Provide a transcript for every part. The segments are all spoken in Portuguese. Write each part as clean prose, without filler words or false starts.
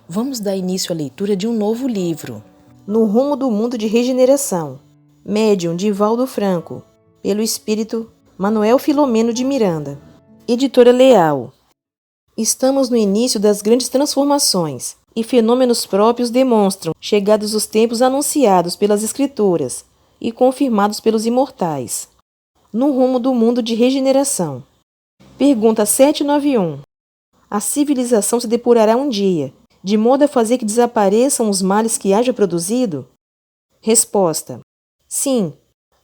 Vamos dar início à leitura de um novo livro. No Rumo do Mundo de Regeneração. Médium Divaldo Franco. Pelo espírito Manuel Filomeno de Miranda. Editora Leal. Estamos no início das grandes transformações, e fenômenos próprios demonstram chegados os tempos anunciados pelas Escrituras e confirmados pelos imortais. No Rumo do Mundo de Regeneração. Pergunta 791. A civilização se depurará um dia, de modo a fazer que desapareçam os males que haja produzido? Resposta: sim,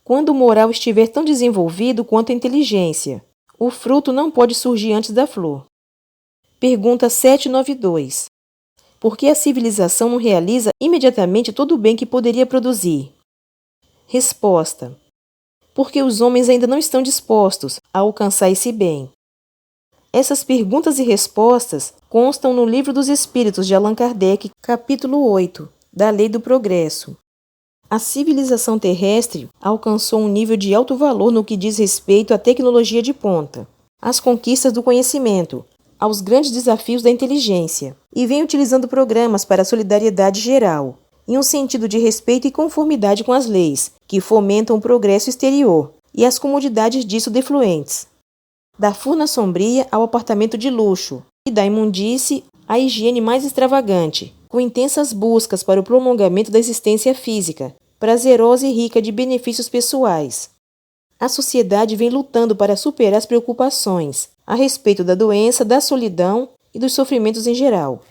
quando o moral estiver tão desenvolvido quanto a inteligência. O fruto não pode surgir antes da flor. Pergunta 792. Por que a civilização não realiza imediatamente todo o bem que poderia produzir? Resposta: porque os homens ainda não estão dispostos a alcançar esse bem. Essas perguntas e respostas constam no Livro dos Espíritos de Allan Kardec, capítulo 8, da Lei do Progresso. A civilização terrestre alcançou um nível de alto valor no que diz respeito à tecnologia de ponta, às conquistas do conhecimento, aos grandes desafios da inteligência, e vem utilizando programas para a solidariedade geral, em um sentido de respeito e conformidade com as leis, que fomentam o progresso exterior e as comodidades disso defluentes. Da furna sombria ao apartamento de luxo, e da imundície à higiene mais extravagante, com intensas buscas para o prolongamento da existência física, prazerosa e rica de benefícios pessoais. A sociedade vem lutando para superar as preocupações a respeito da doença, da solidão e dos sofrimentos em geral.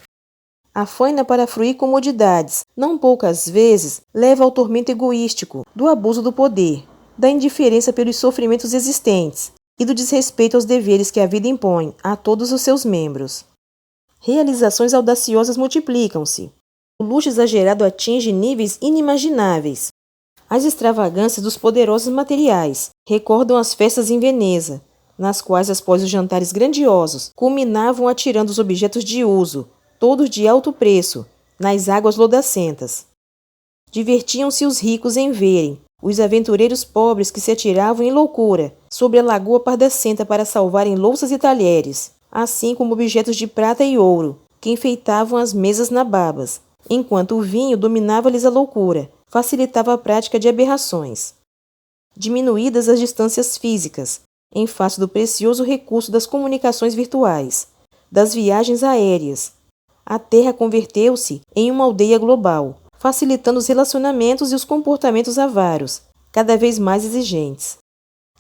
A faina para fruir comodidades, não poucas vezes, leva ao tormento egoístico, do abuso do poder, da indiferença pelos sofrimentos existentes e do desrespeito aos deveres que a vida impõe a todos os seus membros. Realizações audaciosas multiplicam-se. O luxo exagerado atinge níveis inimagináveis. As extravagâncias dos poderosos materiais recordam as festas em Veneza, nas quais, após os jantares grandiosos, culminavam atirando os objetos de uso, todos de alto preço, nas águas lodacentas. Divertiam-se os ricos em verem os aventureiros pobres que se atiravam em loucura sobre a lagoa pardacenta para salvarem louças e talheres, assim como objetos de prata e ouro, que enfeitavam as mesas nababas, enquanto o vinho dominava-lhes a loucura, facilitava a prática de aberrações. Diminuídas as distâncias físicas, em face do precioso recurso das comunicações virtuais, das viagens aéreas, a Terra converteu-se em uma aldeia global, facilitando os relacionamentos e os comportamentos avaros, cada vez mais exigentes.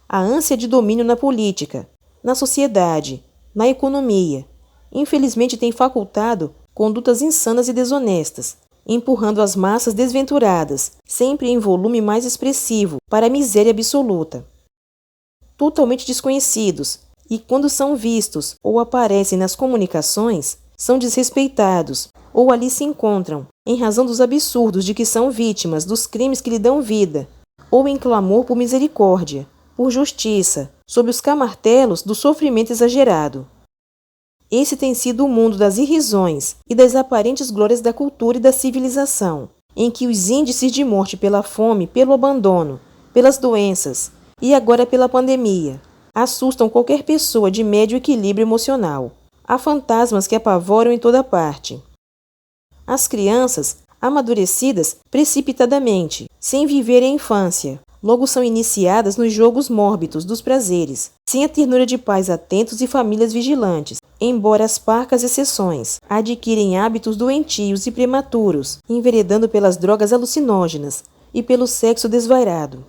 A ânsia de domínio na política, na sociedade, na economia, infelizmente tem facultado condutas insanas e desonestas, empurrando as massas desventuradas, sempre em volume mais expressivo, para a miséria absoluta. Totalmente desconhecidos, e quando são vistos ou aparecem nas comunicações, são desrespeitados, ou ali se encontram, em razão dos absurdos de que são vítimas dos crimes que lhe dão vida, ou em clamor por misericórdia, por justiça, sob os camartelos do sofrimento exagerado. Esse tem sido o mundo das irrisões e das aparentes glórias da cultura e da civilização, em que os índices de morte pela fome, pelo abandono, pelas doenças e agora pela pandemia assustam qualquer pessoa de médio equilíbrio emocional. Há fantasmas que apavoram em toda parte. As crianças, amadurecidas precipitadamente, sem viver a infância, logo são iniciadas nos jogos mórbidos dos prazeres, sem a ternura de pais atentos e famílias vigilantes, embora as parcas exceções adquirem hábitos doentios e prematuros, enveredando pelas drogas alucinógenas e pelo sexo desvairado.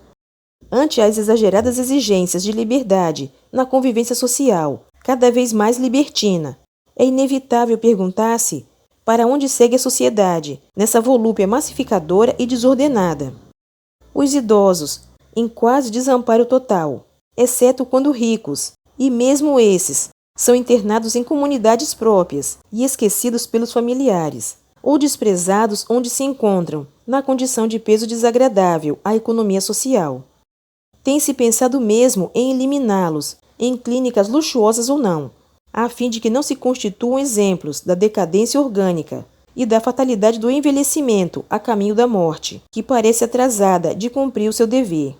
Ante as exageradas exigências de liberdade na convivência social, cada vez mais libertina, é inevitável perguntar-se para onde segue a sociedade, nessa volúpia massificadora e desordenada. Os idosos, em quase desamparo total, exceto quando ricos, e mesmo esses, são internados em comunidades próprias e esquecidos pelos familiares, ou desprezados onde se encontram, na condição de peso desagradável à economia social. Tem-se pensado mesmo em eliminá-los, em clínicas luxuosas ou não, a fim de que não se constituam exemplos da decadência orgânica e da fatalidade do envelhecimento a caminho da morte, que parece atrasada de cumprir o seu dever.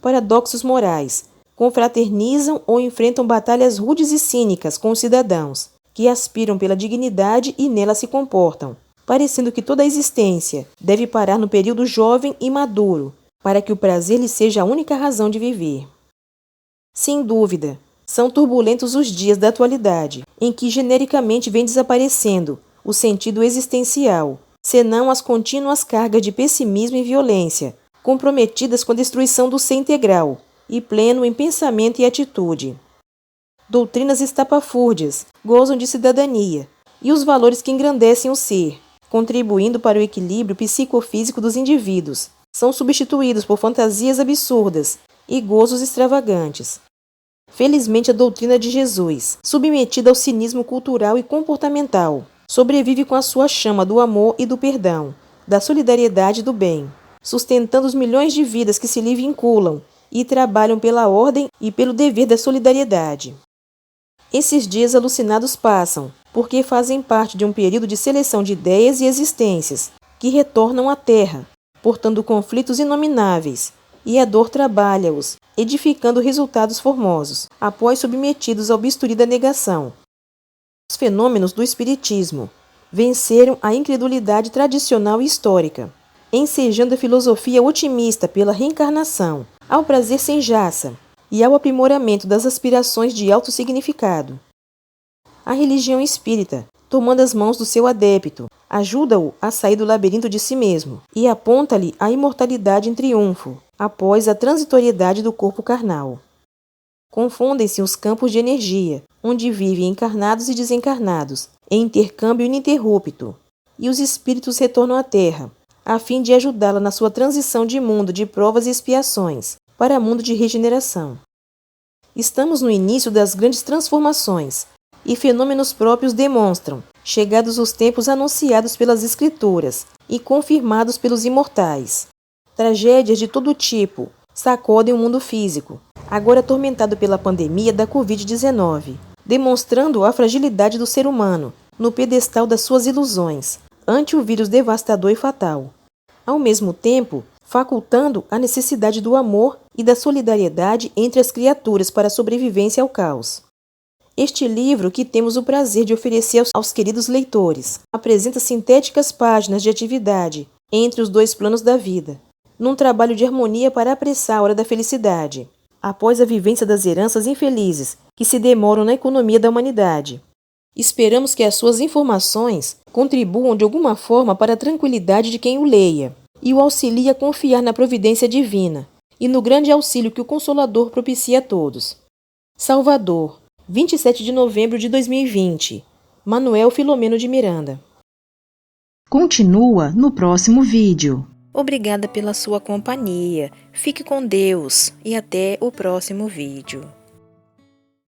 Paradoxos morais, confraternizam ou enfrentam batalhas rudes e cínicas com os cidadãos, que aspiram pela dignidade e nela se comportam, parecendo que toda a existência deve parar no período jovem e maduro, para que o prazer lhe seja a única razão de viver. Sem dúvida, são turbulentos os dias da atualidade, em que genericamente vem desaparecendo o sentido existencial, senão as contínuas cargas de pessimismo e violência, comprometidas com a destruição do ser integral e pleno em pensamento e atitude. Doutrinas estapafúrdias gozam de cidadania e os valores que engrandecem o ser, contribuindo para o equilíbrio psicofísico dos indivíduos, são substituídos por fantasias absurdas e gozos extravagantes. Felizmente, a doutrina de Jesus, submetida ao cinismo cultural e comportamental, sobrevive com a sua chama do amor e do perdão, da solidariedade e do bem, sustentando os milhões de vidas que se lhe vinculam e trabalham pela ordem e pelo dever da solidariedade. Esses dias alucinados passam, porque fazem parte de um período de seleção de ideias e existências, que retornam à Terra, portando conflitos inomináveis, e a dor trabalha-os, edificando resultados formosos, após submetidos ao bisturi da negação. Os fenômenos do espiritismo venceram a incredulidade tradicional e histórica, ensejando a filosofia otimista pela reencarnação, ao prazer sem jaça e ao aprimoramento das aspirações de alto significado. A religião espírita, tomando as mãos do seu adepto, ajuda-o a sair do labirinto de si mesmo e aponta-lhe a imortalidade em triunfo, após a transitoriedade do corpo carnal. Confundem-se os campos de energia, onde vivem encarnados e desencarnados, em intercâmbio ininterrupto, e os espíritos retornam à Terra, a fim de ajudá-la na sua transição de mundo de provas e expiações para mundo de regeneração. Estamos no início das grandes transformações, e fenômenos próprios demonstram, chegados os tempos anunciados pelas Escrituras e confirmados pelos imortais. Tragédias de todo tipo sacodem o mundo físico, agora atormentado pela pandemia da Covid-19, demonstrando a fragilidade do ser humano no pedestal das suas ilusões, ante o vírus devastador e fatal. Ao mesmo tempo, facultando a necessidade do amor e da solidariedade entre as criaturas para a sobrevivência ao caos. Este livro, que temos o prazer de oferecer aos queridos leitores, apresenta sintéticas páginas de atividade entre os dois planos da vida, num trabalho de harmonia para apressar a hora da felicidade, após a vivência das heranças infelizes que se demoram na economia da humanidade. Esperamos que as suas informações contribuam de alguma forma para a tranquilidade de quem o leia e o auxilie a confiar na providência divina e no grande auxílio que o Consolador propicia a todos. Salvador, 27 de novembro de 2020. Manuel Filomeno de Miranda. Continua no próximo vídeo. Obrigada pela sua companhia. Fique com Deus e até o próximo vídeo.